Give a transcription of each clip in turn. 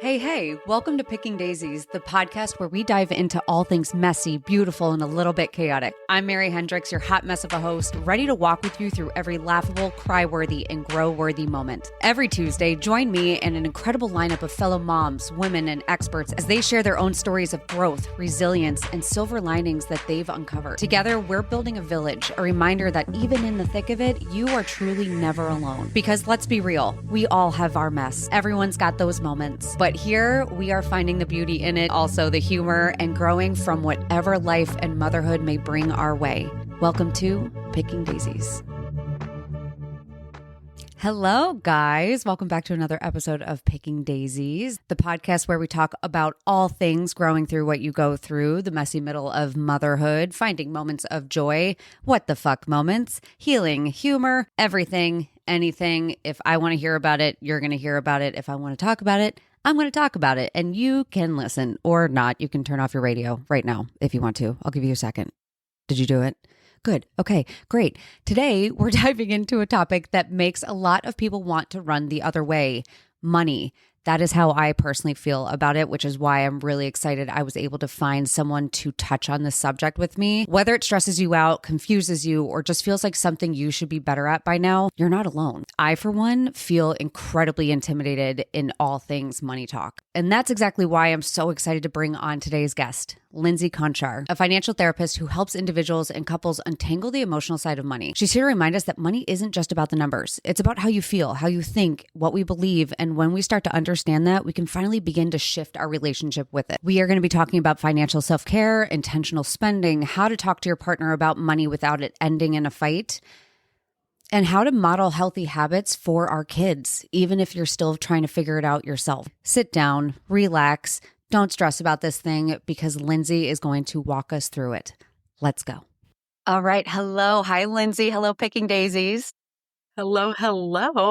Hey, welcome to Picking Daisies, the podcast where we dive into all things messy, beautiful, and a little bit chaotic. I'm Mary Hendricks, your hot mess of a host, ready to walk with you through every laughable, cry-worthy, and grow-worthy moment. Every Tuesday, join me and an incredible lineup of fellow moms, women, and experts as they share their own stories of growth, resilience, and silver linings that they've uncovered. Together, we're building a village, a reminder that even in the thick of it, you are truly never alone. Because let's be real, we all have our mess. Everyone's got those moments. But here, we are finding the beauty in it, also the humor, and growing from whatever life and motherhood may bring our way. Welcome to Picking Daisies. Hello, guys. Welcome back to another episode of Picking Daisies, the podcast where we talk about all things growing through what you go through, the messy middle of motherhood, finding moments of joy, what the fuck moments, healing, humor, everything, anything. If I want to hear about it, you're going to hear about it. If I want to talk about it, I'm going to talk about it, and you can listen or not. You can turn off your radio right now if you want to. I'll give you a second. Did you do it? Good. Okay, great. Today, we're diving into a topic that makes a lot of people want to run the other way: money. That is how I personally feel about it, which is why I'm really excited I was able to find someone to touch on this subject with me. Whether it stresses you out, confuses you, or just feels like something you should be better at by now, you're not alone. I, for one, feel incredibly intimidated in all things money talk. And that's exactly why I'm so excited to bring on today's guest, Lindsay Conchar, a financial therapist who helps individuals and couples untangle the emotional side of money. She's here to remind us that money isn't just about the numbers. It's about how you feel, how you think, what we believe, and when we start to understand that, we can finally begin to shift our relationship with it. We are going to be talking about financial self-care, intentional spending, how to talk to your partner about money without it ending in a fight, and how to model healthy habits for our kids, even if you're still trying to figure it out yourself. Sit down, relax. Don't stress about this thing because Lindsay is going to walk us through it. Let's go. All right. Hello. Hi, Lindsay. Hello, Picking Daisies. Hello.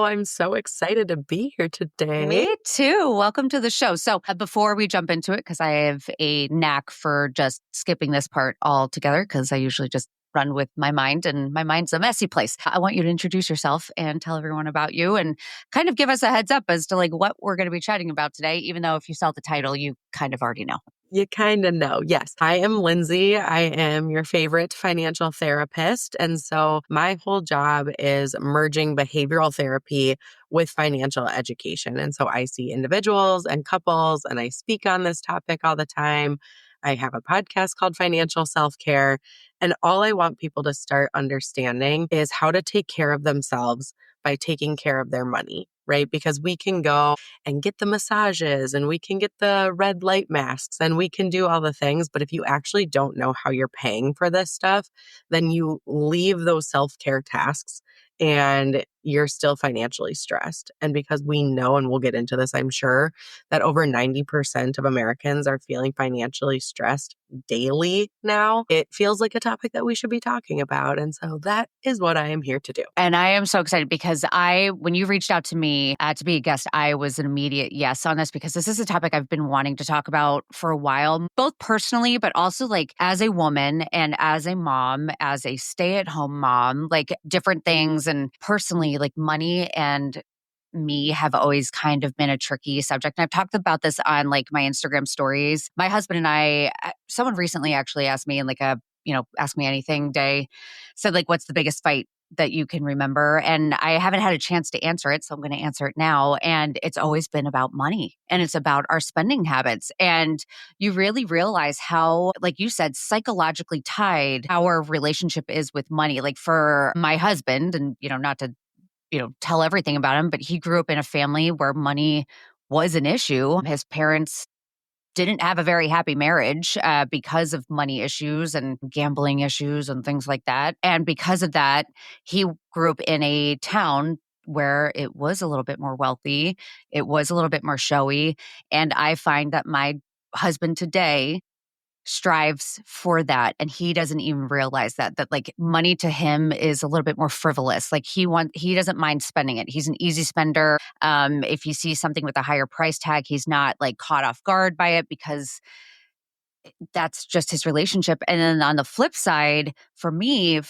I'm so excited to be here today. Me too. Welcome to the show. So before we jump into it, because I have a knack for just skipping this part altogether, because I usually just run with my mind, and my mind's a messy place. I want you to introduce yourself and tell everyone about you and kind of give us a heads up as to like what we're going to be chatting about today, even though if you saw the title, you kind of already know. You kind of know. Yes. I am Lindsay. I am your favorite financial therapist. And so my whole job is merging behavioral therapy with financial education. And so I see individuals and couples, and I speak on this topic all the time. I have a podcast called Financial Self-Care. And all I want people to start understanding is how to take care of themselves by taking care of their money, right? Because we can go and get the massages and we can get the red light masks and we can do all the things. But if you actually don't know how you're paying for this stuff, then you leave those self-care tasks and you're still financially stressed. And because we know, and we'll get into this, I'm sure, that over 90% of Americans are feeling financially stressed daily now, it feels like a topic that we should be talking about. And so that is what I am here to do. And I am so excited because when you reached out to me to be a guest, I was an immediate yes on this because this is a topic I've been wanting to talk about for a while, both personally, but also like as a woman and as a mom, as a stay-at-home mom, like different things. And personally, like money and me have always kind of been a tricky subject. And I've talked about this on like my Instagram stories. My husband and I, someone recently actually asked me in like a, ask me anything day, said like, what's the biggest fight that you can remember? And I haven't had a chance to answer it. So I'm going to answer it now. And it's always been about money and it's about our spending habits. And you really realize how, like you said, psychologically tied our relationship is with money. Like for my husband, and, not to tell everything about him, but he grew up in a family where money was an issue. His parents didn't have a very happy marriage because of money issues and gambling issues and things like that. And because of that, he grew up in a town where it was a little bit more wealthy. It was a little bit more showy. And I find that my husband today strives for that. And he doesn't even realize that like money to him is a little bit more frivolous. Like he doesn't mind spending it. He's an easy spender. If he sees something with a higher price tag, he's not like caught off guard by it because that's just his relationship. And then on the flip side, for me,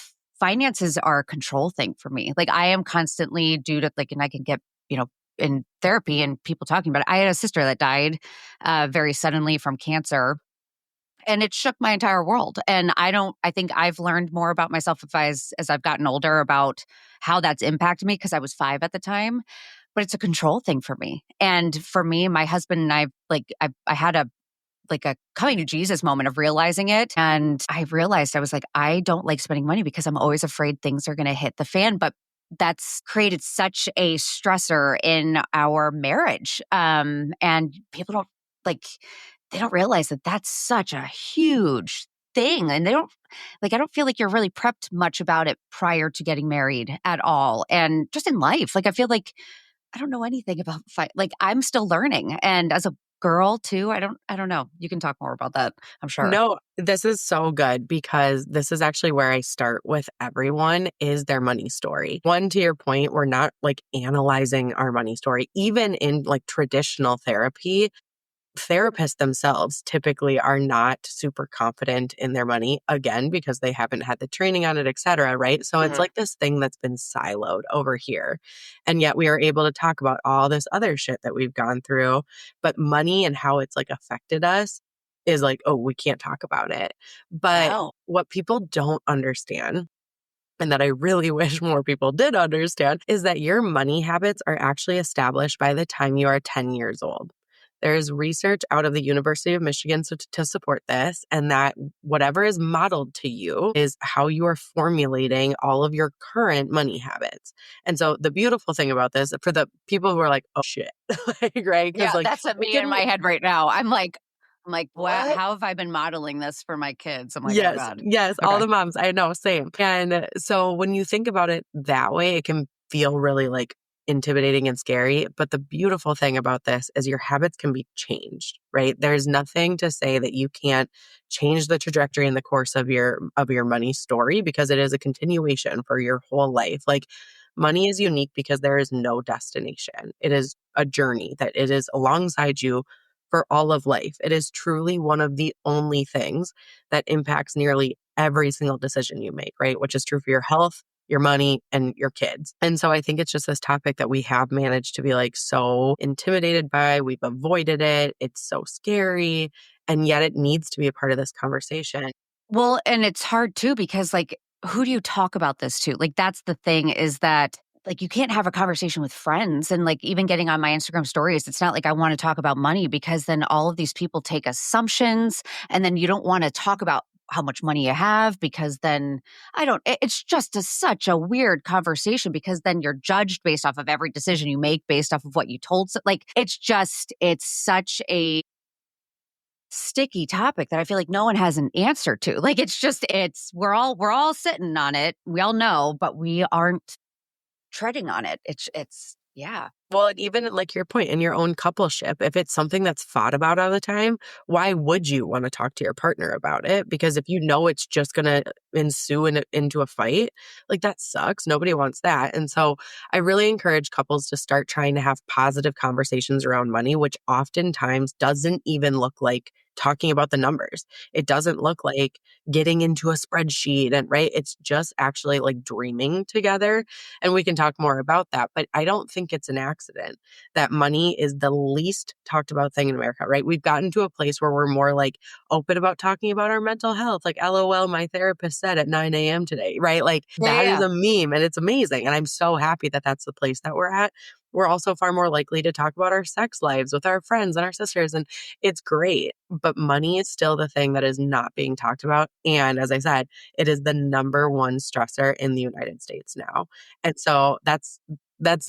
finances are a control thing for me. Like I am constantly due to like, and I can get, in therapy and people talking about it. I had a sister that died very suddenly from cancer, and it shook my entire world. And I think I've learned more about myself as I've gotten older about how that's impacted me because I was 5 at the time. But it's a control thing for me. And for me, my husband and I had a coming to Jesus moment of realizing it. And I realized I was like, I don't like spending money because I'm always afraid things are going to hit the fan. But that's created such a stressor in our marriage. And people they don't realize that that's such a huge thing. And I don't feel like you're really prepped much about it prior to getting married at all. And just in life, I feel like I don't know anything about I'm still learning. And as a girl too, I don't know. You can talk more about that, I'm sure. No, this is so good because this is actually where I start with everyone is their money story. One, to your point, we're not like analyzing our money story. Even in like traditional therapy, therapists themselves typically are not super confident in their money, again, because they haven't had the training on it, et cetera, right? So it's Mhm. like this thing that's been siloed over here. And yet we are able to talk about all this other shit that we've gone through. But money and how it's like affected us is like, oh, we can't talk about it. But No. what people don't understand, and that I really wish more people did understand, is that your money habits are actually established by the time you are 10 years old. There's research out of the University of Michigan to support this, and that whatever is modeled to you is how you are formulating all of your current money habits. And so the beautiful thing about this, for the people who are like, oh shit, like, right? Because Yeah, like that's it me in can, my head right now. I'm like, wow, what? how have I been modeling this for my kids? I'm like, oh Yes, God. yes, all Okay. the moms, I know, same. And so when you think about it that way, it can feel really like intimidating and scary. But the beautiful thing about this is your habits can be changed, right? There's nothing to say that you can't change the trajectory and the course of your money story because it is a continuation for your whole life. Like money is unique because there is no destination. It is a journey that it is alongside you for all of life. It is truly one of the only things that impacts nearly every single decision you make, right? Which is true for your health, your money, and your kids. And so I think it's just this topic that we have managed to be like so intimidated by. We've avoided it. It's so scary. And yet it needs to be a part of this conversation. Well, and it's hard too because who do you talk about this to? That's the thing is that you can't have a conversation with friends and even getting on my Instagram stories, it's not like I want to talk about money because then all of these people take assumptions and then you don't want to talk about how much money you have because then it's just such a weird conversation because then you're judged based off of every decision you make based off of what you told. So, it's such a sticky topic that I feel like no one has an answer to. We're all sitting on it. We all know, but we aren't treading on it. It's yeah. Well, and even like your point in your own coupleship, if it's something that's fought about all the time, why would you want to talk to your partner about it? Because if you know it's just going to ensue into a fight, like that sucks. Nobody wants that. And so I really encourage couples to start trying to have positive conversations around money, which oftentimes doesn't even look like talking about the numbers. It doesn't look like getting into a spreadsheet and right. It's just actually like dreaming together. And we can talk more about that. But I don't think it's an accident that money is the least talked about thing in America, right? We've gotten to a place where we're more like open about talking about our mental health. Like, LOL, my therapist said at 9 a.m. today, right? Like, Yeah, that is yeah. a meme and it's amazing. And I'm so happy that that's the place that we're at. We're also far more likely to talk about our sex lives with our friends and our sisters. And it's great. But money is still the thing that is not being talked about. And as I said, it is the number one stressor in the United States now. And so that's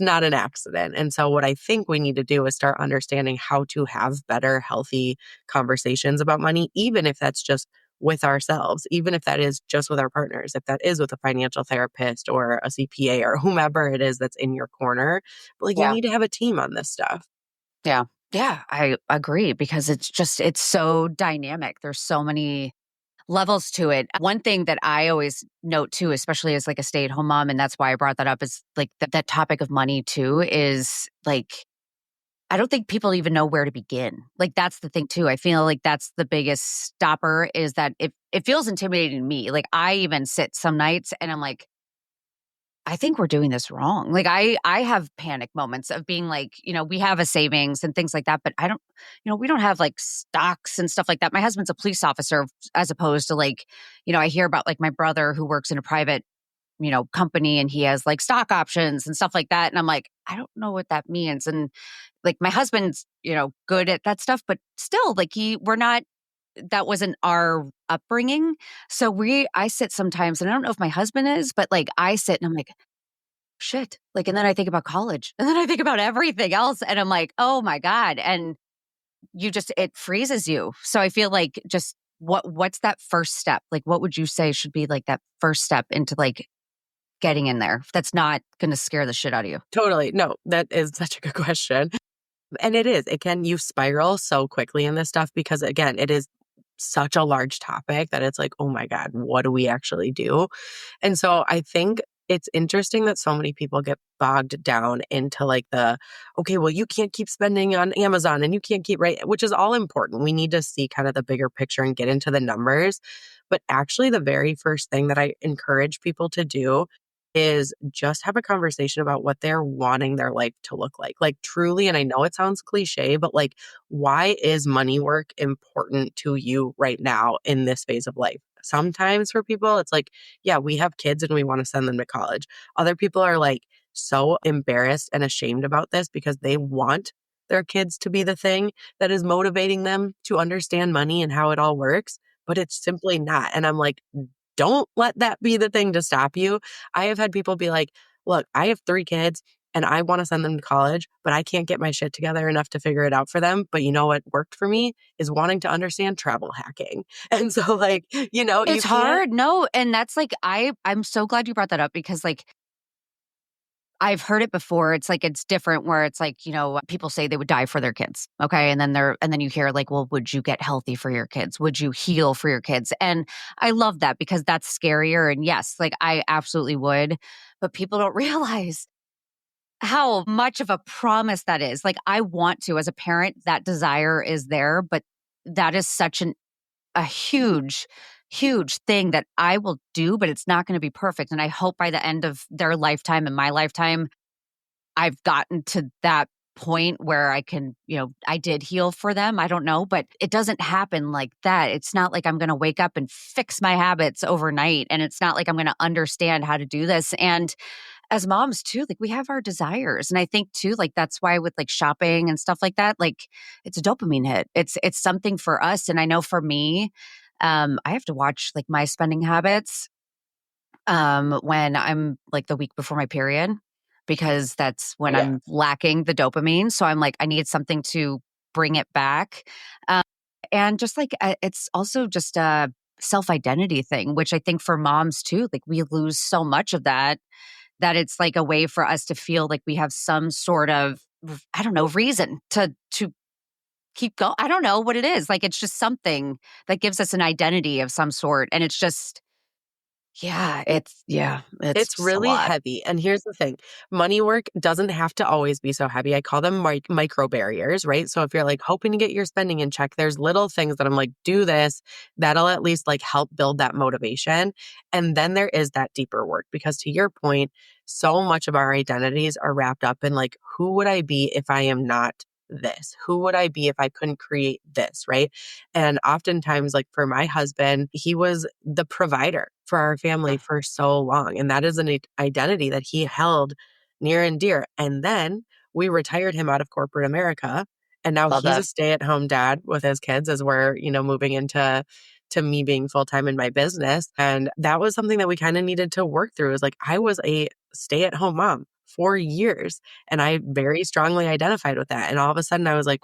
not an accident. And so what I think we need to do is start understanding how to have better, healthy conversations about money, even if that's just with ourselves, even if that is just with our partners, if that is with a financial therapist or a CPA or whomever it is that's in your corner. But like you Yeah. need to have a team on this stuff. Yeah. Yeah, I agree because it's so dynamic. There's so many levels to it. One thing that I always note too, especially as a stay-at-home mom, and that's why I brought that up, is that topic of money too is I don't think people even know where to begin. That's the thing too. I feel like that's the biggest stopper is that it feels intimidating to me. I even sit some nights and I'm like, I think we're doing this wrong. Like I have panic moments of being like, we have a savings and things like that, but I don't, we don't have like stocks and stuff like that. My husband's a police officer as opposed to like, I hear about like my brother who works in a private, company and he has like stock options and stuff like that. And I'm like, I don't know what that means. And like my husband's, good at that stuff, but still like we're not, that wasn't our upbringing. So I sit sometimes, and I don't know if my husband is, but like I sit and I'm like, shit. Like, and then I think about college and then I think about everything else. And I'm like, oh my God. And it freezes you. So I feel like just what's that first step? Like, what would you say should be like that first step into like getting in there? That's not going to scare the shit out of you. Totally. No, that is such a good question. And it is. It can, you spiral so quickly in this stuff because, again, it is such a large topic that it's like, oh my God, what do we actually do? And so I think it's interesting that so many people get bogged down into like okay, well, you can't keep spending on Amazon and you can't keep, right, which is all important. We need to see kind of the bigger picture and get into the numbers. But actually, the very first thing that I encourage people to do is just have a conversation about what they're wanting their life to look like. Like truly, and I know it sounds cliche, but like, why is money work important to you right now in this phase of life? Sometimes for people, it's like, yeah, we have kids and we want to send them to college. Other people are like so embarrassed and ashamed about this because they want their kids to be the thing that is motivating them to understand money and how it all works, but it's simply not. And I'm like, don't let that be the thing to stop you. I have had people be like, look, I have 3 kids and I want to send them to college, but I can't get my shit together enough to figure it out for them. But you know what worked for me is wanting to understand travel hacking. And so like, you It's can't. hard. No. And that's like, I'm so glad you brought that up because like, I've heard it before. It's like it's different where it's like, people say they would die for their kids. Okay. And then you hear like, well, would you get healthy for your kids? Would you heal for your kids? And I love that because that's scarier. And yes, like I absolutely would. But people don't realize how much of a promise that is. Like I want to, as a parent, that desire is there, but that is such a huge, huge thing that I will do, but it's not going to be perfect. And I hope by the end of their lifetime and my lifetime, I've gotten to that point where I can, I did heal for them. I don't know, but it doesn't happen like that. It's not like I'm going to wake up and fix my habits overnight. And it's not like I'm going to understand how to do this. And as moms too, like we have our desires. And I think too, like that's why with like shopping and stuff like that, like it's a dopamine hit. It's something for us. And I know for me, I have to watch like my spending habits when I'm like the week before my period, because that's when Yeah. I'm lacking the dopamine. So I'm like, I need something to bring it back. Um, and just like, it's also just a self identity thing, which I think for moms too, like we lose so much of that it's like a way for us to feel like we have some sort of, I don't know, reason to keep going. I don't know what it is. Like it's just something that gives us an identity of some sort. And it's just, it's It's just a really lot. heavy. And here's the thing, money work doesn't have to always be so heavy. I call them micro barriers, right? So if you're like hoping to get your spending in check, there's little things that I'm like, do this. That'll at least like help build that motivation. And then there is that deeper work because to your point, so much of our identities are wrapped up in like, who would I be if I am not this? Who would I be if I couldn't create this, right? And oftentimes, like for my husband, he was the provider for our family for so long. And that is an identity that he held near and dear. And then we retired him out of corporate America. And now Love he's a that. stay-at-home dad with his kids as we're, moving into me being full-time in my business. And that was something that we kind of needed to work through is like I was a stay-at-home mom for years. And I very strongly identified with that. And all of a sudden I was like,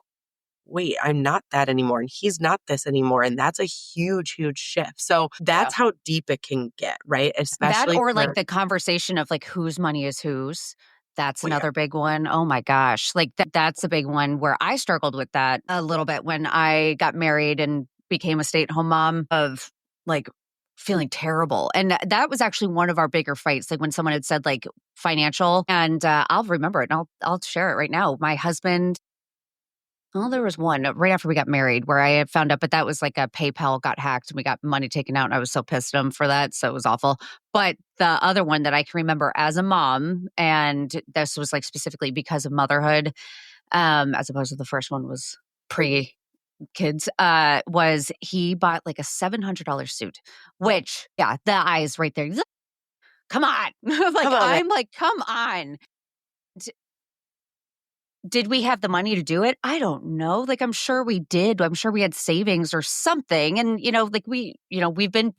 wait, I'm not that anymore. And he's not this anymore. And that's a huge, huge shift. So Yeah. that's how deep it can get, right? That Especially or like for, the conversation of like whose money is whose. That's oh, yeah. another big one. Oh my gosh. Like that's a big one where I struggled with that a little bit when I got married and became a stay-at-home mom of like feeling terrible. And that was actually one of our bigger fights. Like when someone had said like financial and I'll remember it and I'll share it right now. My husband Well, there was one right after we got married where I had found out, but that was like a PayPal got hacked and we got money taken out, and I was so pissed at him for that. So it was awful. But the other one that I can remember as a mom, and this was like specifically because of motherhood, as opposed to the first one was pre kids, was he bought like a $700 suit, which, yeah, the eyes right there. Come on. I Like, love it. I'm like, come on. Did we have the money to do it? I don't know. Like, I'm sure we did. I'm sure we had savings or something. And, like we've been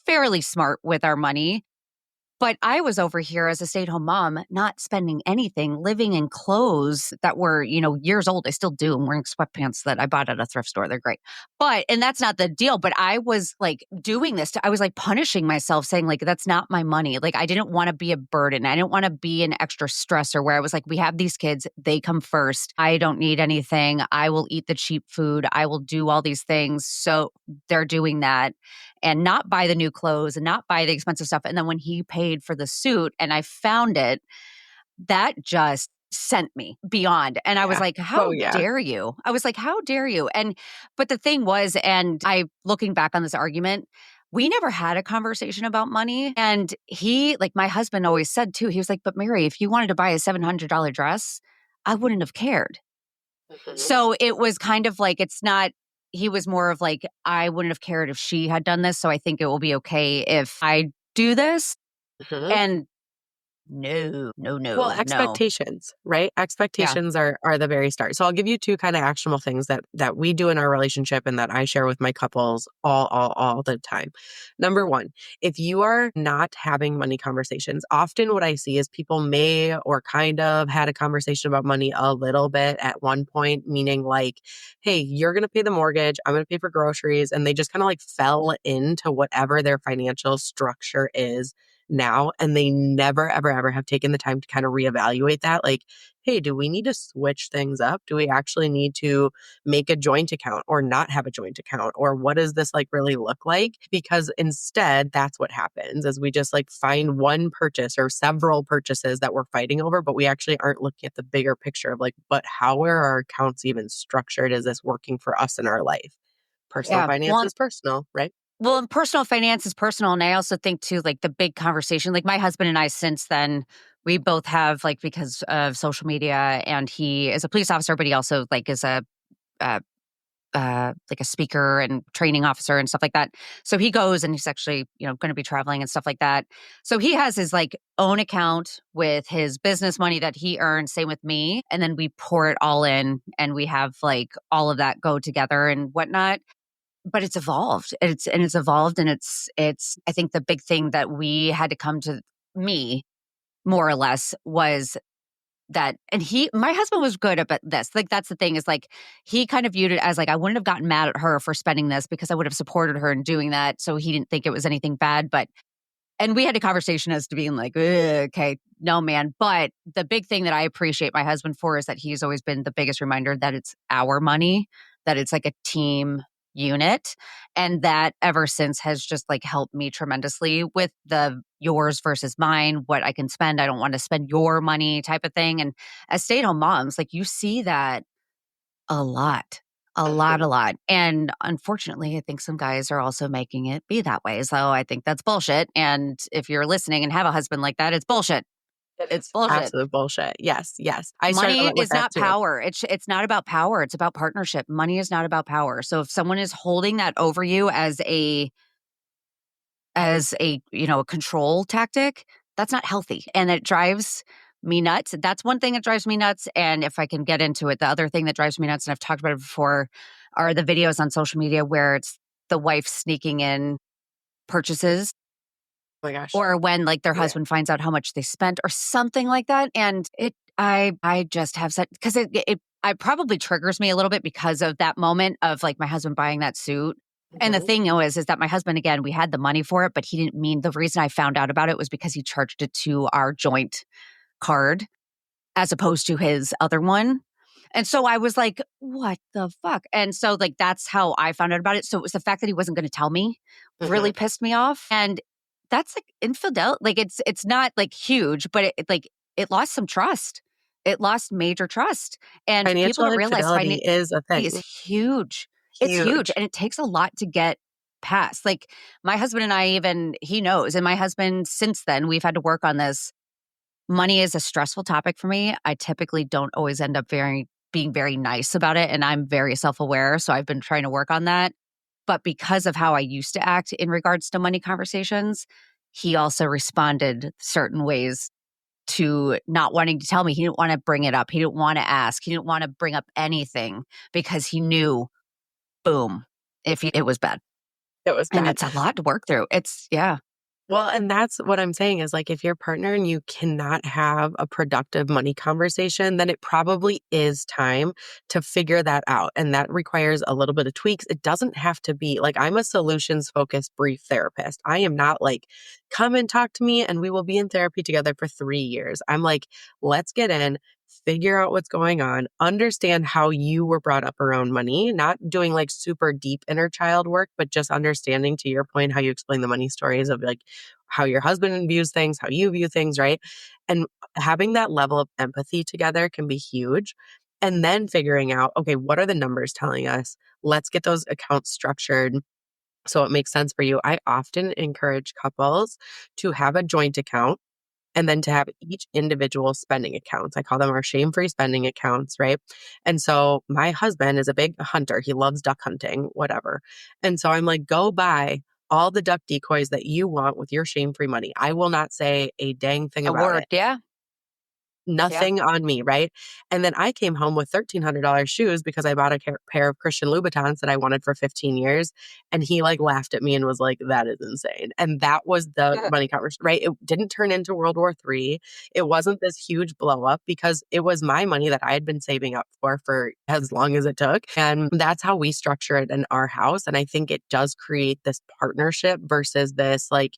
fairly smart with our money. But I was over here as a stay-at-home mom, not spending anything, living in clothes that were, years old. I still do. I'm wearing sweatpants that I bought at a thrift store. They're great. And that's not the deal. But I was like doing this. I was like punishing myself, saying like, that's not my money. Like, I didn't want to be a burden. I didn't want to be an extra stressor where I was like, we have these kids. They come first. I don't need anything. I will eat the cheap food. I will do all these things. So they're doing that and not buy the new clothes and not buy the expensive stuff. And then when he paid for the suit and I found it, that just sent me beyond. And I was Yeah. like, how Oh, yeah. dare you? I was like, how dare you? But the thing was, and I, looking back on this argument, we never had a conversation about money. And he, like my husband always said too, he was like, but Mary, if you wanted to buy a $700 dress, I wouldn't have cared. Mhm. So it was kind of like, it's not, he was more of like, I wouldn't have cared if she had done this. So I think it will be okay if I do this. Mhm. And no, no, Well, no, no. expectations, right? Yeah. Expectations are the very start. So I'll give you two kind of actionable things that we do in our relationship and that I share with my couples all the time. Number one, if you are not having money conversations, often what I see is people may or kind of had a conversation about money a little bit at one point, meaning like, hey, you're gonna pay the mortgage, I'm gonna pay for groceries, and they just kind of like fell into whatever their financial structure is now, and they never ever ever have taken the time to kind of reevaluate that, like, hey, do we need to switch things up? Do we actually need to make a joint account or not have a joint account, or what does this like really look like? Because instead that's what happens is we just like find one purchase or several purchases that we're fighting over, but we actually aren't looking at the bigger picture of like, but how are our accounts even structured? Is this working for us in our life? Personal Yeah. finance Well, is personal, right? and personal finance is personal. And I also think too, like the big conversation, like my husband and I, since then, we both have like, because of social media, and he is a police officer, but he also like is uh, like a speaker and training officer and stuff like that. So he goes and he's actually, going to be traveling and stuff like that. So he has his like own account with his business money that he earns, same with me. And then we pour it all in and we have like all of that go together and whatnot. But it's evolved. It's evolved, and it's I think the big thing that we had to come to, me more or less, was that, and my husband was good about this. Like that's the thing, is like he kind of viewed it as like, I wouldn't have gotten mad at her for spending this because I would have supported her in doing that. So he didn't think it was anything bad. And we had a conversation as to being like, "Ugh, okay, no, man." But the big thing that I appreciate my husband for is that he's always been the biggest reminder that it's our money, that it's like a team unit. And that ever since has just like helped me tremendously with the yours versus mine, what I can spend. I don't want to spend your money type of thing. And as stay at home moms, like you see that a lot. A lot, a Mhm. lot. And unfortunately, I think some guys are also making it be that way. So I think that's bullshit. And if you're listening and have a husband like that, it's bullshit. It It's is bullshit. absolute bullshit. Yes, yes. I Money struggle with is that not too. power. It's not about power. It's about partnership. Money is not about power. So if someone is holding that over you as a a control tactic, that's not healthy, and it drives me nuts. That's one thing that drives me nuts. And if I can get into it, the other thing that drives me nuts, and I've talked about it before, are the videos on social media where it's the wife sneaking in purchases, Oh my gosh. or when like their Yeah. husband finds out how much they spent or something like that. And I just have said, because it probably triggers me a little bit because of that moment of like my husband buying that suit. And the Mhm. thing is that my husband, again, we had the money for it, but he didn't mean, the reason I found out about it was because he charged it to our joint card as opposed to his other one. And so I was like, what the fuck? And so like that's how I found out about it. So it was the fact that he wasn't going to tell me really Mhm. pissed me off. And that's like infidelity. Like it's not like huge, but it like it lost some trust. it lost major trust. And people Financial don't realize infidelity is a is thing. huge. It's huge. Huge. And it takes a lot to get past. Like my husband and I, even he knows. And my husband, since then, we've had to work on this. Money is a stressful topic for me. I typically don't always end up being very nice about it. And I'm very self aware. So I've been trying to work on that. But because of how I used to act in regards to money conversations, he also responded certain ways to not wanting to tell me. He didn't want to bring it up. He didn't want to ask. He didn't want to bring up anything because he knew, boom, it was bad. It was And bad. it's a lot to work through. Yeah. Well, and that's what I'm saying is like if you're partner and you cannot have a productive money conversation, then it probably is time to figure that out. And that requires a little bit of tweaks. It doesn't have to be like I'm a solutions focused brief therapist. I am not like, come and talk to me and we will be in therapy together for 3 years. I'm like, let's get in. Figure out what's going on, understand how you were brought up around money, not doing like super deep inner child work, but just understanding to your point, how you explain the money stories of like how your husband views things, how you view things, right? And having that level of empathy together can be huge. And then figuring out, okay, what are the numbers telling us? Let's get those accounts structured so it makes sense for you. I often encourage couples to have a joint account and then to have each individual spending accounts. I call them our shame-free spending accounts, right? And so my husband is a big hunter. He loves duck hunting, whatever. And so I'm like, go buy all the duck decoys that you want with your shame-free money. I will not say a dang thing A about word. it. Yeah. Yeah. Nothing on me, right? And then I came home with $1,300 shoes because I bought a pair of Christian Louboutins that I wanted for 15 years. And he like laughed at me and was like, that is insane. And that was the money conversation, right? It didn't turn into World War III. It wasn't this huge blow up because it was my money that I had been saving up for as long as it took. And that's how we structure it in our house. And I think it does create this partnership versus this like,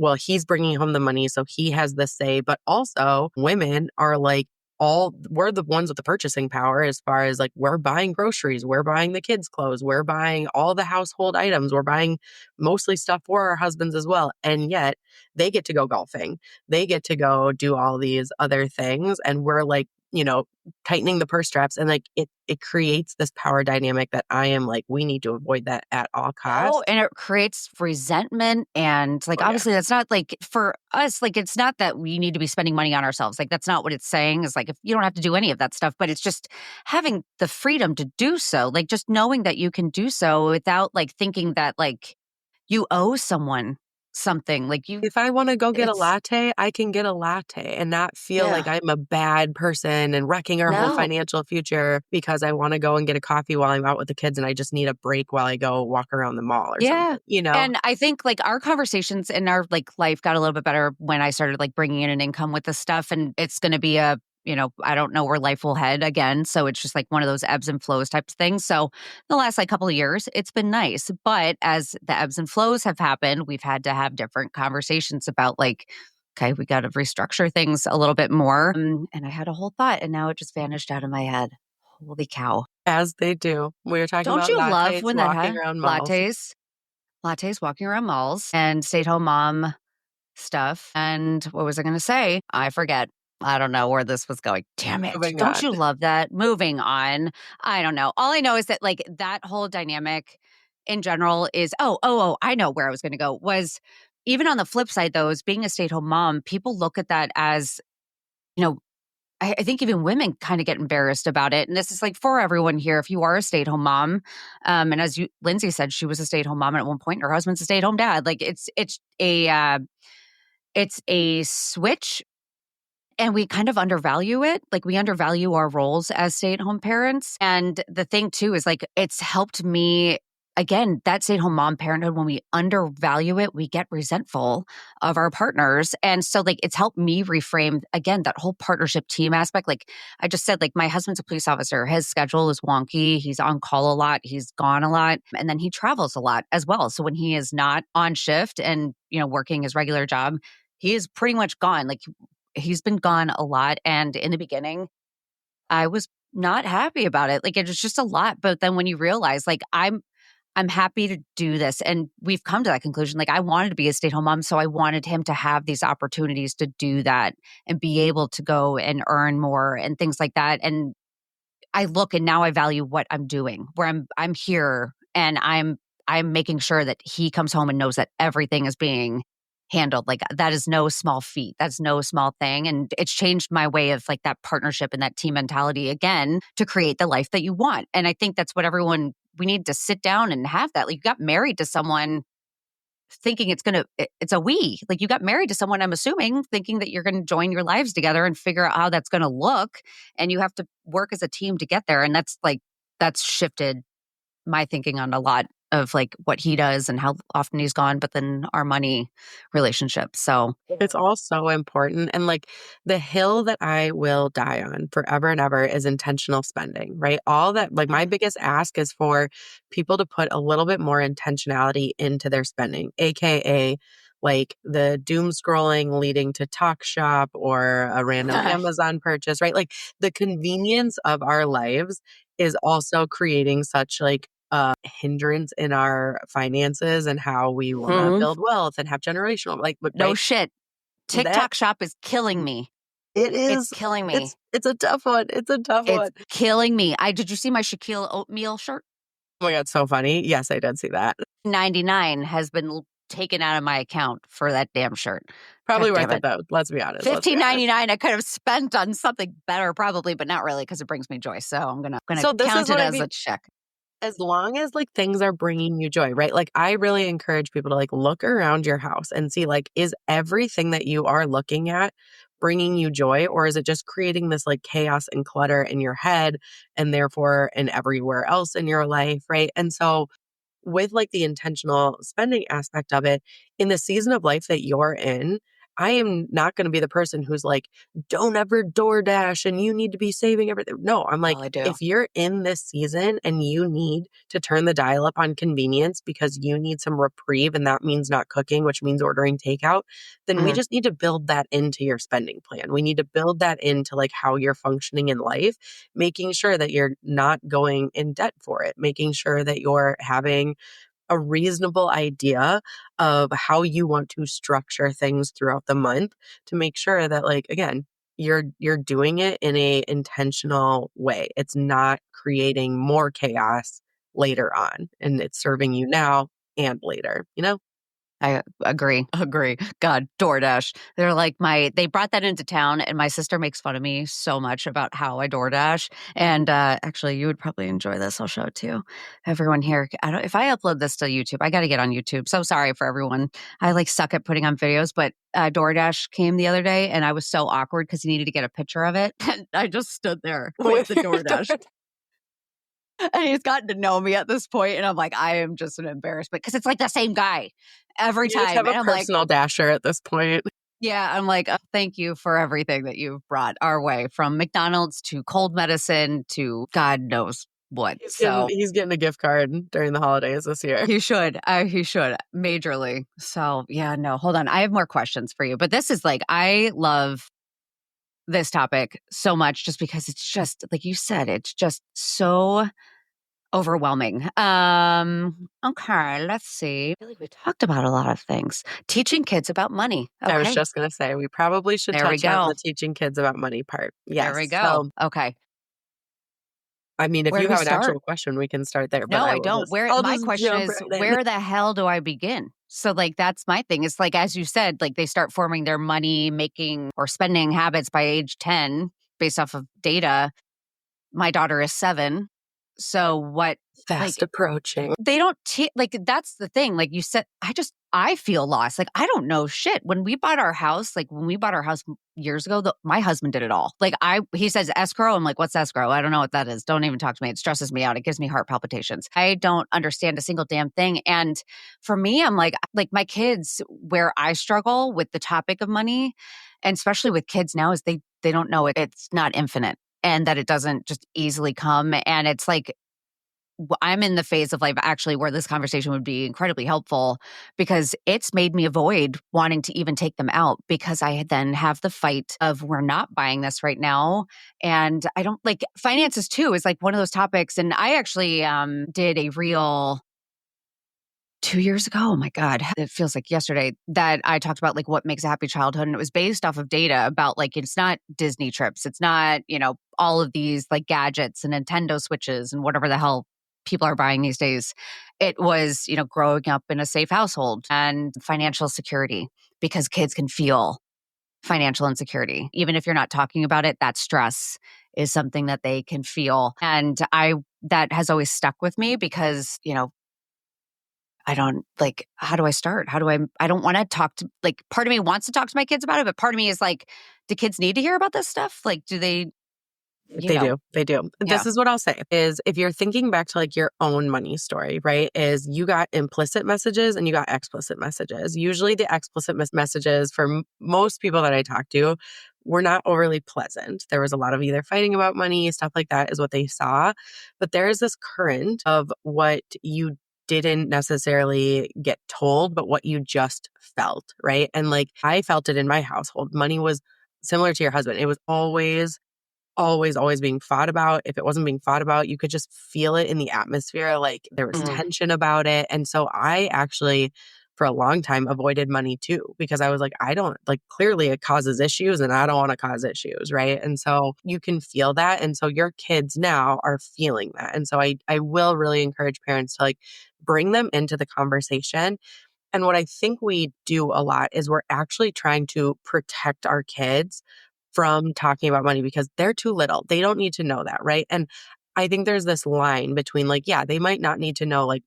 well, he's bringing home the money, so he has the say. But also, women are like, we're the ones with the purchasing power as far as like, we're buying groceries, we're buying the kids' clothes, we're buying all the household items, we're buying mostly stuff for our husbands as well. And yet, they get to go golfing, they get to go do all these other things. And we're like, tightening the purse straps. And like, it creates this power dynamic that I am like, we need to avoid that at all Oh, costs. and it creates resentment. And like, Oh, yeah. obviously, that's not like for us, like, it's not that we need to be spending money on ourselves. Like, that's not what it's saying. Is like, if you don't have to do any of that stuff, but it's just having the freedom to do so. Like, just knowing that you can do so without like thinking that like you owe someone something. If I wanna go get a it's, latte, I can get a latte and not feel like yeah. I'm a bad person and wrecking our whole No. financial future because I wanna go and get a coffee while I'm out with the kids and I just need a break while I go walk around the mall or Yeah. something, you know? And I think like our conversations in our like life got a little bit better when I started like bringing in an income with this stuff. And it's going to be I don't know where life will head again. So it's just like one of those ebbs and flows types of things. So the last like couple of years, it's been nice. But as the ebbs and flows have happened, we've had to have different conversations about like, okay, we got to restructure things a little bit more. And I had a whole thought and now it just vanished out of my head. Holy cow. As they do. We were talking Don't about you love lattes when that walking around malls. lattes walking around malls and stay-at-home mom stuff. And what was I going to say? I forget. I don't know where this was going. Damn it. Moving Don't on. you love that? Moving on. I don't know. All I know is that like that whole dynamic in general is, I know where I was going to go was even on the flip side, though, is being a stay-at-home mom, people look at that as, you know, I think even women kind of get embarrassed about it. And this is like for everyone here. If you are a stay-at-home mom, and as Lindsay said, she was a stay-at-home mom at one point, and her husband's a stay-at-home dad. Like it's a switch and we kind of undervalue it. Like we undervalue our roles as stay-at-home parents. And the thing too is like it's helped me again, that stay-at-home mom parenthood, when we undervalue it, we get resentful of our partners. And so like it's helped me reframe again that whole partnership team aspect. Like I just said, like my husband's a police officer. His schedule is wonky. He's on call a lot. He's gone a lot. And then he travels a lot as well. So when he is not on shift and, working his regular job, he is pretty much gone. Like he's been gone a lot. And in the beginning, I was not happy about it. Like it was just a lot. But then when you realize, like, I'm happy to do this. And we've come to that conclusion. Like, I wanted to be a stay-at-home mom, so I wanted him to have these opportunities to do that and be able to go and earn more and things like that. And I look and now I value what I'm doing, where I'm here and I'm making sure that he comes home and knows that everything is being handled. Like, that is no small feat. That's no small thing. And it's changed my way of like that partnership and that team mentality again to create the life that you want. And I think that's what we need to sit down and have that. Like, you got married to someone thinking it's a we. Like, you got married to someone, I'm assuming, thinking that you're going to join your lives together and figure out how that's going to look. And you have to work as a team to get there. And that's shifted my thinking on a lot of like what he does and how often he's gone, but then our money relationship. So It's all so important. And like the hill that I will die on forever and ever is intentional spending, right? All that, like my biggest ask is for people to put a little bit more intentionality into their spending, AKA like the doom scrolling leading to talk shop or a random Amazon purchase, right? Like the convenience of our lives is also creating such like a hindrance in our finances and how we want to Mhm. build wealth and have generational, like, but No right, shit. that TikTok shop is killing me. it It's is, killing me. it's a tough one. It's a tough It's one. killing me. Did you see my Shaquille oatmeal shirt? Oh my God, so funny. Yes, I did see that. 99 has been taken out of my account for that damn shirt. God Probably damn worth it it. though. Let's be honest. Let's be honest. 15.99 I could have spent on something better probably, but not really because it brings me joy. So I'm gonna So this is count it what I as mean. a check. As long as like things are bringing you joy, right? Like I really encourage people to like look around your house and see like, is everything that you are looking at bringing you joy, or is it just creating this like chaos and clutter in your head and therefore and everywhere else in your life, right? And so with like the intentional spending aspect of it, in the season of life that you're in, I am not going to be the person who's like, don't ever DoorDash and you need to be saving everything. No, I'm like, Well, I do. if you're in this season and you need to turn the dial up on convenience because you need some reprieve and that means not cooking, which means ordering takeout, then we Mhm. just need to build that into your spending plan. We need to build that into like how you're functioning in life, making sure that you're not going in debt for it, making sure that you're having a reasonable idea of how you want to structure things throughout the month to make sure that like again you're doing it in a intentional way. It's not creating more chaos later on and it's serving you now and later, you know? I agree. Agree. God, DoorDash. They brought that into town, and my sister makes fun of me so much about how I DoorDash. And actually, you would probably enjoy this. I'll show it to you. Everyone here, if I upload this to YouTube, I got to get on YouTube. So sorry for everyone. I like suck at putting on videos, but DoorDash came the other day, and I was so awkward because he needed to get a picture of it. And I just stood there with the DoorDash. And he's gotten to know me at this point, and I'm like, I am just an embarrassment because it's like the same guy every You just have time. a And I'm like, personal dasher at this point. yeah, I'm like, thank you for everything that you've brought our way from McDonald's to cold medicine to God knows what. So He's getting a gift card during the holidays this year. he should majorly. So yeah, no, hold on. I have more questions for you, but this is like, I love this topic so much just because it's just like you said, it's just so overwhelming. Okay, let's see. I feel like we talked about a lot of things. Teaching kids about money. I was Okay, just going to say we probably should there we touch on go. the teaching kids about money part. There Yes. we go. So Okay, I mean, if where do you we have an start? actual question, we can start there, but No, I don't. I'll My just question jump is, right in. where the hell do I begin? So, like, that's my thing. It's like, as you said, like they start forming their money making or spending habits by age 10 based off of data. My daughter is 7. So, like, Fast approaching. they don't like, that's the thing. Like you said, I feel lost. Like, I don't know shit. When we bought our house, years ago, my husband did it all. Like, he says escrow. I'm like, what's escrow? I don't know what that is. Don't even talk to me. It stresses me out. It gives me heart palpitations. I don't understand a single damn thing. And for me, I'm like my kids, where I struggle with the topic of money, and especially with kids now, is they don't know it's not infinite and that it doesn't just easily come. And it's like, I'm in the phase of life actually where this conversation would be incredibly helpful because it's made me avoid wanting to even take them out because I then have the fight of we're not buying this right now. And I don't like finances too is like one of those topics. And I actually did a reel 2 years ago. Oh my God. It feels like yesterday that I talked about like what makes a happy childhood. And it was based off of data about like, it's not Disney trips. It's not, all of these like gadgets and Nintendo Switches and whatever the hell people are buying these days. It was, growing up in a safe household and financial security because kids can feel financial insecurity. Even if you're not talking about it, that stress is something that they can feel. And that has always stuck with me because, I don't like, how do I start? I don't want to talk to, like, part of me wants to talk to my kids about it, but part of me is like, do kids need to hear about this stuff? Like, do they, you They know, do. They do. yeah. This is what I'll say is if you're thinking back to like your own money story, right? Is you got implicit messages and you got explicit messages. Usually the explicit messages for most people that I talk to were not overly pleasant. There was a lot of either fighting about money, stuff like that is what they saw. But there is this current of what you didn't necessarily get told, but what you just felt, right? And like I felt it in my household. Money was similar to your husband. It was always being fought about. If it wasn't being fought about, you could just feel it in the atmosphere. Like there was Mm. tension about it. And so I actually, for a long time, avoided money too, because I was like, I don't like clearly it causes issues and I don't want to cause issues. Right. And so you can feel that. And so your kids now are feeling that. And so I will really encourage parents to like bring them into the conversation. And what I think we do a lot is we're actually trying to protect our kids from talking about money because they're too little. They don't need to know that, right? And I think there's this line between like, yeah, they might not need to know like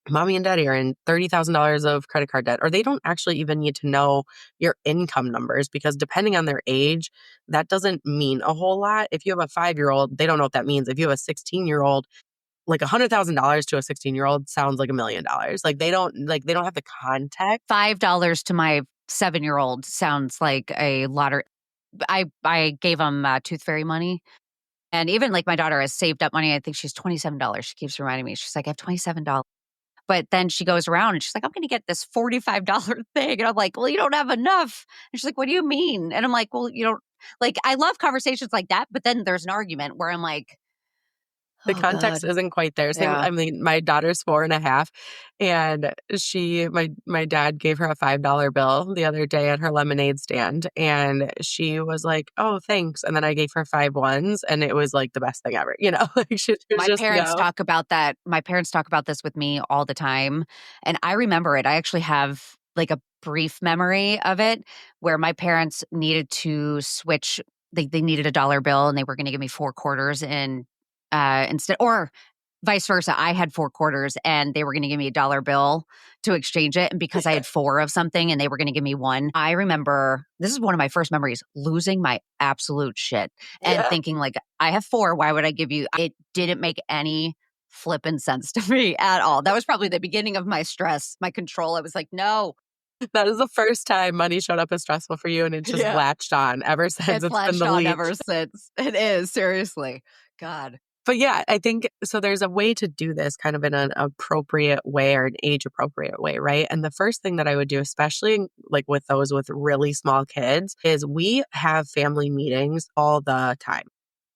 mommy and daddy are in $30,000 of credit card debt, or they don't actually even need to know your income numbers because depending on their age, that doesn't mean a whole lot. If you have a 5-year-old, they don't know what that means. If you have a 16-year-old, like $100,000 to a 16-year-old sounds like $1,000,000. Like they don't have the context. $5 to my 7-year-old sounds like a lottery. I gave him Tooth Fairy money. And even like my daughter has saved up money. I think she's $27. She keeps reminding me. She's like, I have $27. But then she goes around and she's like, I'm going to get this $45 thing. And I'm like, well, you don't have enough. And she's like, what do you mean? And I'm like, well, you don't like, I love conversations like that. But then there's an argument where I'm like, The oh context God. isn't quite there. Same, Yeah. I mean, my daughter's 4.5, and my dad gave her a $5 bill the other day at her lemonade stand, and she was like, "Oh, thanks." And then I gave her 5 ones, and it was like the best thing ever. Like she was My just parents no. talk about that. My parents talk about this with me all the time. And I remember it. I actually have like a brief memory of it where my parents needed to switch. They needed a dollar bill and they were going to give me 4 quarters in instead, or vice versa. I had 4 quarters and they were going to give me a dollar bill to exchange it. And because I had four of something and they were going to give me one, I remember this is one of my first memories losing my absolute shit and Yeah, thinking, like, I have four. Why would I give you? It didn't make any flippin' sense to me at all. That was probably the beginning of my stress, my control. I was like, no, that is the first time money showed up as stressful for you, and it just yeah, latched on. Ever since, it's it's been latched the on leech. ever since. It is seriously, God. But yeah, I think so there's a way to do this kind of in an appropriate way or an age appropriate way, right? And the first thing that I would do, especially like with those with really small kids, is we have family meetings all the time.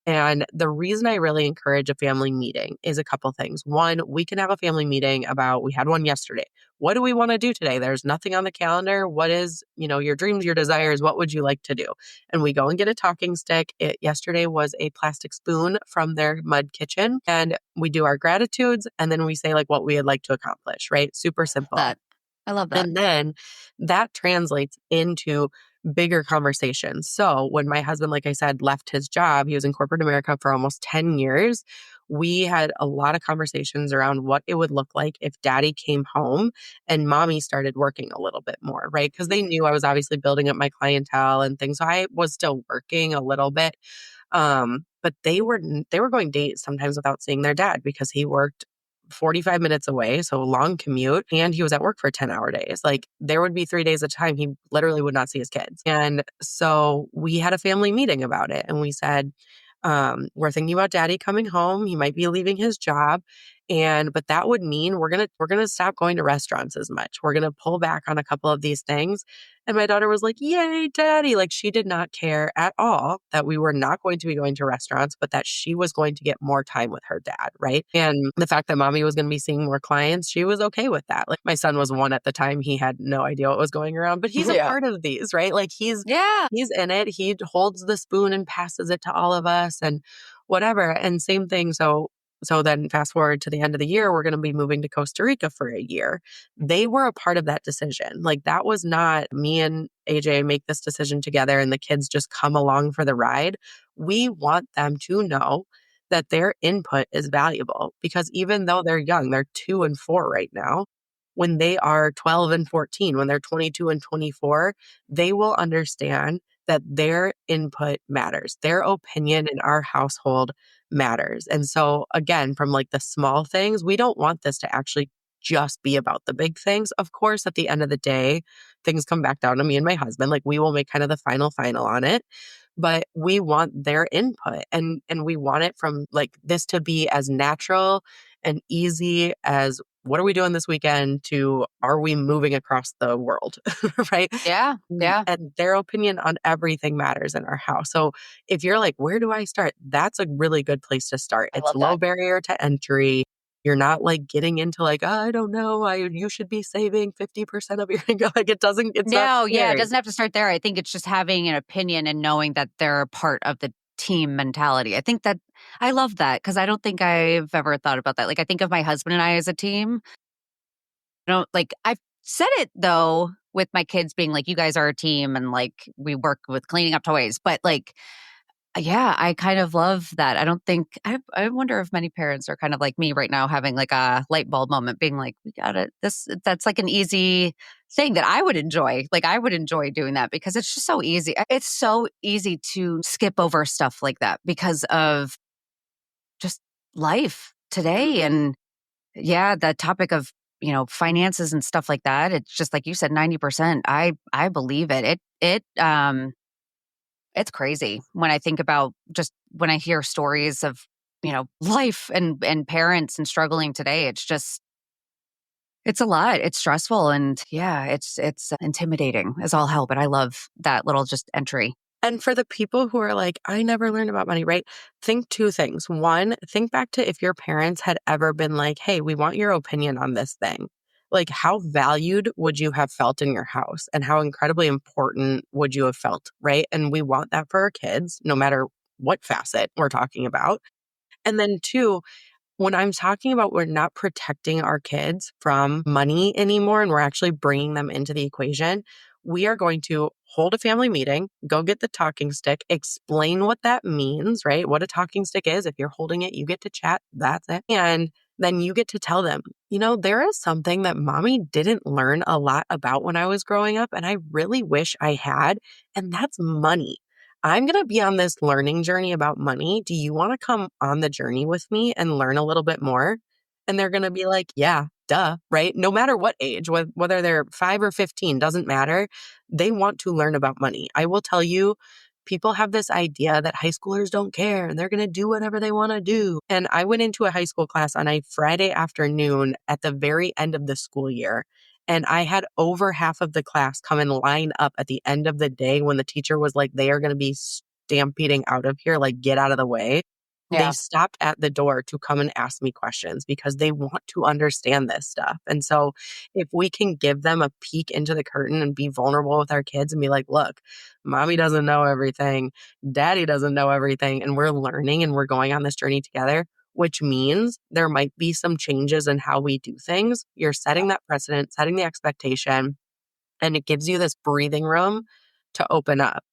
And the reason I really encourage a family meeting is a couple things. One, we can have a family meeting about, we had one yesterday. What do we want to do today? There's nothing on the calendar. What is, your dreams, your desires? What would you like to do? And we go and get a talking stick. It yesterday was a plastic spoon from their mud kitchen. And we do our gratitudes. And then we say like what we would like to accomplish, right? Super simple. That I love that. And then that translates into bigger conversations. So when my husband, like I said, left his job, he was in corporate America for almost 10 years. We had a lot of conversations around what it would look like if daddy came home and mommy started working a little bit more, right? Because they knew I was obviously building up my clientele and things. So I was still working a little bit. But they were going days sometimes without seeing their dad because he worked 45 minutes away, so a long commute, and he was at work for 10-hour days. Like there would be 3 days at a time he literally would not see his kids. And so we had a family meeting about it and we said, we're thinking about daddy coming home. He might be leaving his job. But that would mean we're gonna stop going to restaurants as much. We're gonna pull back on a couple of these things. And my daughter was like, "Yay, daddy." Like she did not care at all that we were not going to be going to restaurants, but that she was going to get more time with her dad, right? And the fact that mommy was going to be seeing more clients, she was okay with that. Like my son was one at the time, he had no idea what was going around, but he's a Yeah. part of these, right? Like Yeah. he's in it. He holds the spoon and passes it to all of us and whatever. And same thing. So then fast forward to the end of the year, we're going to be moving to Costa Rica for a year. They were a part of that decision. Like that was not me and AJ make this decision together and the kids just come along for the ride. We want them to know that their input is valuable because even though they're young, they're 2 and 4 right now. When they are 12 and 14, when they're 22 and 24, they will understand that their input matters. Their opinion in our household matters. And so again, from like the small things, we don't want this to actually just be about the big things. Of course, at the end of the day, things come back down to me and my husband. Like we will make kind of the final on it, but we want their input and we want it from like this to be as natural and easy as what are we doing this weekend to are we moving across the world, right? Yeah. Yeah. And their opinion on everything matters in our house. So if you're like, where do I start? That's a really good place to start. I It's love low that. barrier to entry. You're not like getting into like, oh, I don't know, you should be saving 50% of your income. Like it's not No, yeah, it scary. doesn't have to start there. I think it's just having an opinion and knowing that they're a part of the team mentality. I think that I love that because I don't think I've ever thought about that. Like, I think of my husband and I as a team. I don't like, I've said it though with my kids being like, you guys are a team and like we work with cleaning up toys. But like, yeah, I kind of love that. I don't think I wonder if many parents are kind of like me right now, having like a light bulb moment, being like, "We got it." That's like an easy thing that I would enjoy. Like I would enjoy doing that because it's just so easy. It's so easy to skip over stuff like that because of just life today. Mhm. And yeah, the topic of finances and stuff like that. It's just like you said, 90%. I believe it. It's crazy when I think about just when I hear stories of, life and parents and struggling today. It's just it's a lot. It's stressful and yeah, it's intimidating as all hell, but I love that little just entry. And for the people who are like, I never learned about money, right? Think two things. One, think back to if your parents had ever been like, hey, we want your opinion on this thing. Like, how valued would you have felt in your house? And how incredibly important would you have felt, right? And we want that for our kids, no matter what facet we're talking about. And then two, when I'm talking about we're not protecting our kids from money anymore and we're actually bringing them into the equation, we are going to hold a family meeting, go get the talking stick, explain what that means, right? What a talking stick is. If you're holding it, you get to chat. That's it. And then you get to tell them, there is something that mommy didn't learn a lot about when I was growing up, and I really wish I had, and that's money. I'm going to be on this learning journey about money. Do you want to come on the journey with me and learn a little bit more? And they're going to be like, yeah, duh, right? No matter what age, whether they're 5 or 15, doesn't matter. They want to learn about money. I will tell you, people have this idea that high schoolers don't care and they're going to do whatever they want to do. And I went into a high school class on a Friday afternoon at the very end of the school year. And I had over half of the class come and line up at the end of the day when the teacher was like, they are going to be stampeding out of here, like, get out of the way. They Yeah. stopped at the door to come and ask me questions because they want to understand this stuff. And so if we can give them a peek into the curtain and be vulnerable with our kids and be like, look, mommy doesn't know everything, daddy doesn't know everything, and we're learning and we're going on this journey together, which means there might be some changes in how we do things. You're setting that precedent, setting the expectation, and it gives you this breathing room to open up.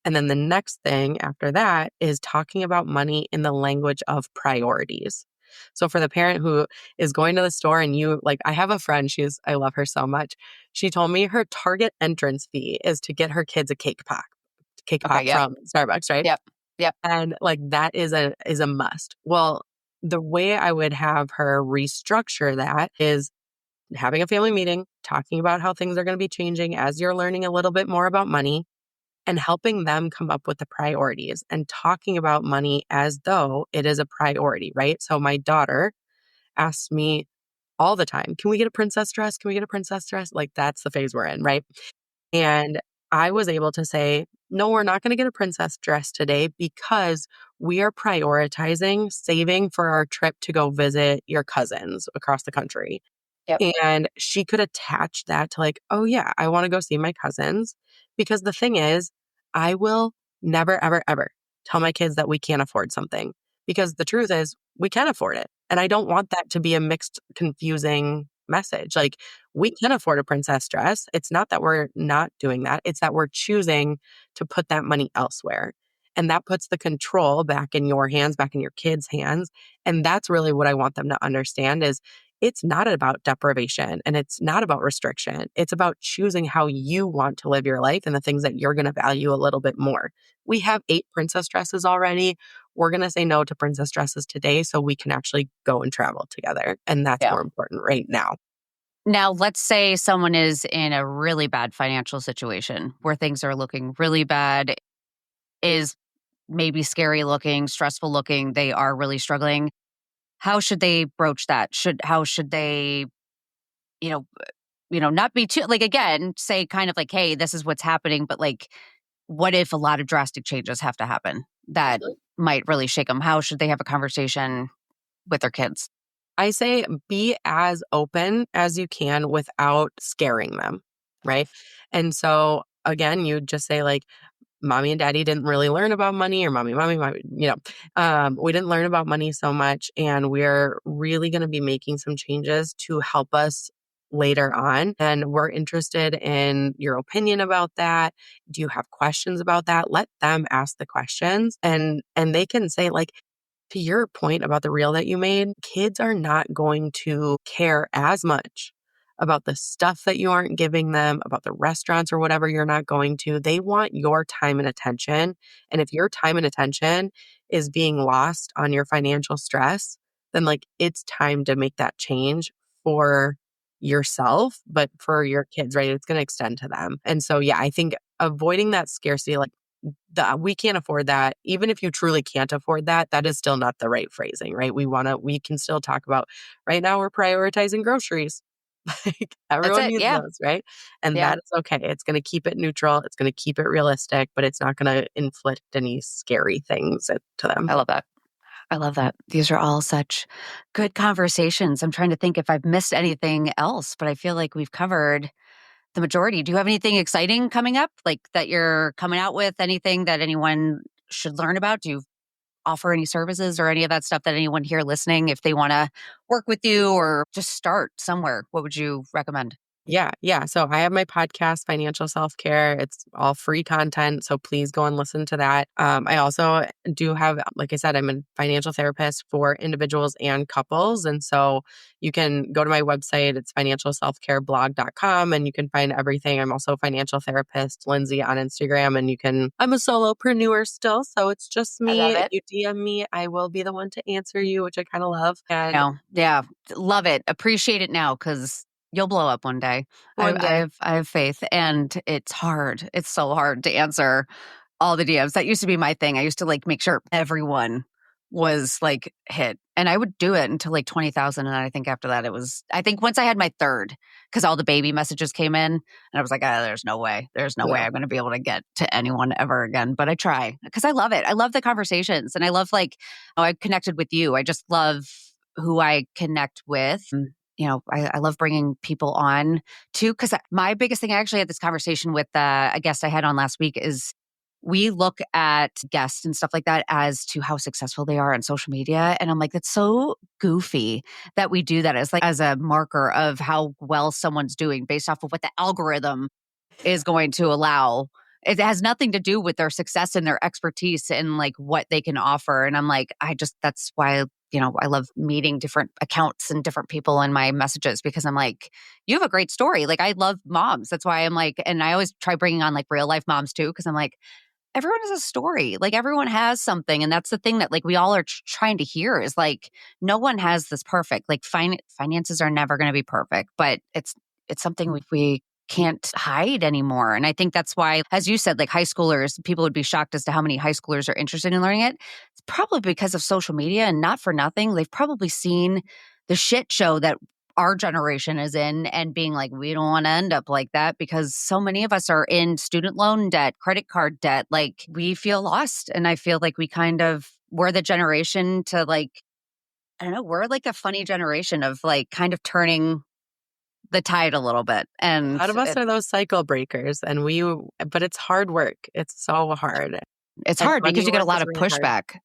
And then the next thing after that is talking about money in the language of priorities. So for the parent who is going to the store and I have a friend, I love her so much. She told me her target entrance fee is to get her kids a cake Okay. pop Yep. from Starbucks, right? Yep. Yep. And like that is a must. Well, the way I would have her restructure that is having a family meeting, talking about how things are going to be changing as you're learning a little bit more about money and helping them come up with the priorities and talking about money as though it is a priority, right? So my daughter, asks me all the time, can we get a princess dress? Can we get a princess dress? Like, that's the phase we're in, right? And I was able to say, no, we're not going to get a princess dress today because we are prioritizing saving for our trip to go visit your cousins across the country. Yep. And she could attach that to like, oh yeah, I want to go see my cousins. Because the thing is, I will never, ever, ever tell my kids that we can't afford something. Because the truth is, we can afford it. And I don't want that to be a mixed, confusing message. Like, we can afford a princess dress. It's not that we're not doing that. It's that we're choosing to put that money elsewhere. And that puts the control back in your hands, back in your kids' hands. And that's really what I want them to understand is it's not about deprivation and it's not about restriction. It's about choosing how you want to live your life and the things that you're going to value a little bit more. We have 8 princess dresses already. We're going to say no to princess dresses today so we can actually go and travel together. And that's Yeah. more important right now. Now, let's say someone is in a really bad financial situation where things are looking really bad, is maybe scary looking, stressful looking, they are really struggling. How should they broach that? How should they, you know, not be too like again, say kind of like, hey, this is what's happening, but like what if a lot of drastic changes have to happen that might really shake them? How should they have a conversation with their kids? I say be as open as you can without scaring them, right? And so again, you just say like, mommy and daddy didn't really learn about money or mommy, we didn't learn about money so much. And we're really going to be making some changes to help us later on. And we're interested in your opinion about that. Do you have questions about that? Let them ask the questions and they can say like, to your point about the reel that you made, kids are not going to care as much about the stuff that you aren't giving them, about the restaurants or whatever you're not going to. They want your time and attention. And if your time and attention is being lost on your financial stress, then like it's time to make that change for yourself, but for your kids, right? It's going to extend to them. And so, yeah, I think avoiding that scarcity, like we can't afford that. Even if you truly can't afford that, that is still not the right phrasing, right? We can still talk about right now we're prioritizing groceries. Like That's everyone it. needs Yeah. those, right? And Yeah. that is okay. It's going to keep it neutral. It's going to keep it realistic, but it's not going to inflict any scary things to them. I love that. I love that. These are all such good conversations. I'm trying to think if I've missed anything else, but I feel like we've covered the majority. Do you have anything exciting coming up, like that you're coming out with? Anything that anyone should learn about? Do you offer any services or any of that stuff that anyone here listening, if they want to work with you or just start somewhere, what would you recommend? Yeah, yeah. So I have my podcast, Financial Self Care. It's all free content. So please go and listen to that. I also do have, like I said, I'm a financial therapist for individuals and couples. And so you can go to my website. It's financialselfcareblog.com and you can find everything. I'm also a financial therapist, Lindsay on Instagram. And I'm a solopreneur still. So it's just I me. love If it. you DM me, I will be the one to answer you, which I kind of love. And No, yeah, love it. Appreciate it now because you'll blow up one day. one day, I have faith, and it's hard. It's so hard to answer all the DMs. That used to be my thing. I used to like make sure everyone was like hit, and I would do it until like 20,000. And I think after that, it was. I think once I had my third, because all the baby messages came in, and I was like, there's no way, yeah. I'm going to be able to get to anyone ever again. But I try because I love it. I love the conversations, and I love like I connected with you. I just love who I connect with. I love bringing people on too, because my biggest thing, I actually had this conversation with a guest I had on last week, is we look at guests and stuff like that as to how successful they are on social media. And I'm like, that's so goofy that we do that as a marker of how well someone's doing based off of what the algorithm is going to allow. It has nothing to do with their success and their expertise and like what they can offer. And I'm like, that's why, I love meeting different accounts and different people in my messages because I'm like, you have a great story. Like, I love moms. That's why I'm like, and I always try bringing on like real life moms too, because I'm like, everyone has a story. Like, everyone has something. And that's the thing that like we all are trying to hear is like, no one has this perfect. Like, finances are never going to be perfect, but it's something we can't hide anymore. And I think that's why, as you said, like high schoolers, people would be shocked as to how many high schoolers are interested in learning it. It's probably because of social media, and not for nothing. They've probably seen the shit show that our generation is in and being like, we don't want to end up like that because so many of us are in student loan debt, credit card debt. Like we feel lost. And I feel like we're the generation to like, I don't know, we're like a funny generation of like kind of turning the tide a little bit. And A lot of us are those cycle breakers but it's hard work. It's so hard. it's And hard because money you get a work lot is of really hard. pushback.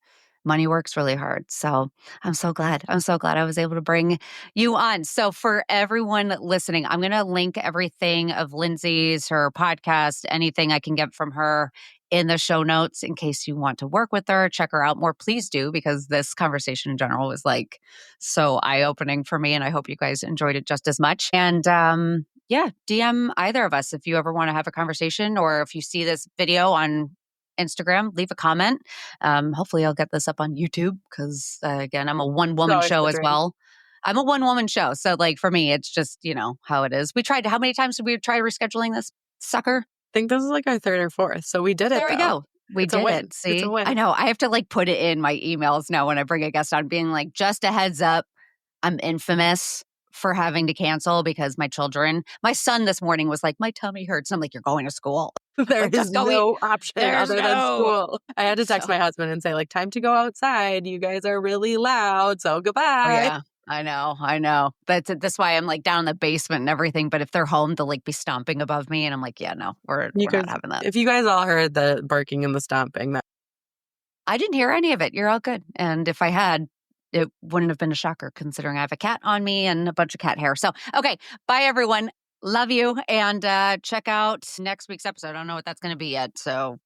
Money works really hard. So I'm so glad. I'm so glad I was able to bring you on. So for everyone listening, I'm going to link everything of Lindsay's, her podcast, anything I can get from her in the show notes in case you want to work with her, check her out more. Please do, because this conversation in general was like so eye-opening for me. And I hope you guys enjoyed it just as much. And yeah, DM either of us if you ever want to have a conversation, or if you see this video on Instagram, leave a comment. Hopefully I'll get this up on YouTube because again, I'm a one-woman show as well. I'm a one-woman show. So like for me, it's just, how it is. How many times did we try rescheduling this sucker? I think this is like our third or fourth. So we did it. There we go. We It's a did win. it. See, It's a win. I know. I have to like put it in my emails now when I bring a guest on, being like, just a heads up, I'm infamous for having to cancel because my son this morning was like, my tummy hurts. And I'm like, you're going to school. There is no option other than school. I had to text my husband and say, like, time to go outside. You guys are really loud. So goodbye. Oh, yeah. I know. That's why I'm like down in the basement and everything. But if they're home, they'll like be stomping above me. And I'm like, yeah, no, we're not having that. If you guys all heard the barking and the stomping, I didn't hear any of it. You're all good. And if I had, it wouldn't have been a shocker considering I have a cat on me and a bunch of cat hair. So, okay. Bye, everyone. Love you. And check out next week's episode. I don't know what that's going to be yet. So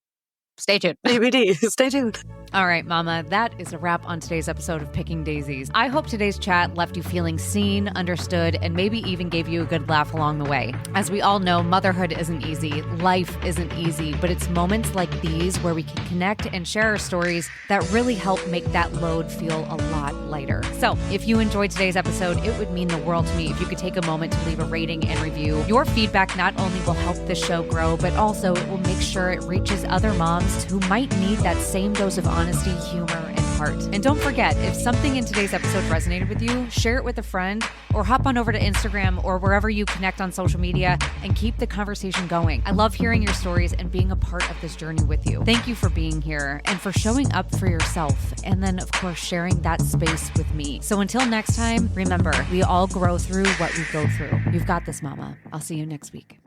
stay tuned. DVD. Stay tuned. All right, Mama, that is a wrap on today's episode of Picking Daisies. I hope today's chat left you feeling seen, understood, and maybe even gave you a good laugh along the way. As we all know, motherhood isn't easy, life isn't easy, but it's moments like these where we can connect and share our stories that really help make that load feel a lot lighter. So if you enjoyed today's episode, it would mean the world to me if you could take a moment to leave a rating and review. Your feedback not only will help this show grow, but also it will make sure it reaches other moms who might need that same dose of honesty, humor, and heart. And don't forget, if something in today's episode resonated with you, share it with a friend or hop on over to Instagram or wherever you connect on social media and keep the conversation going. I love hearing your stories and being a part of this journey with you. Thank you for being here and for showing up for yourself. And then, of course, sharing that space with me. So until next time, remember, we all grow through what we go through. You've got this, Mama. I'll see you next week.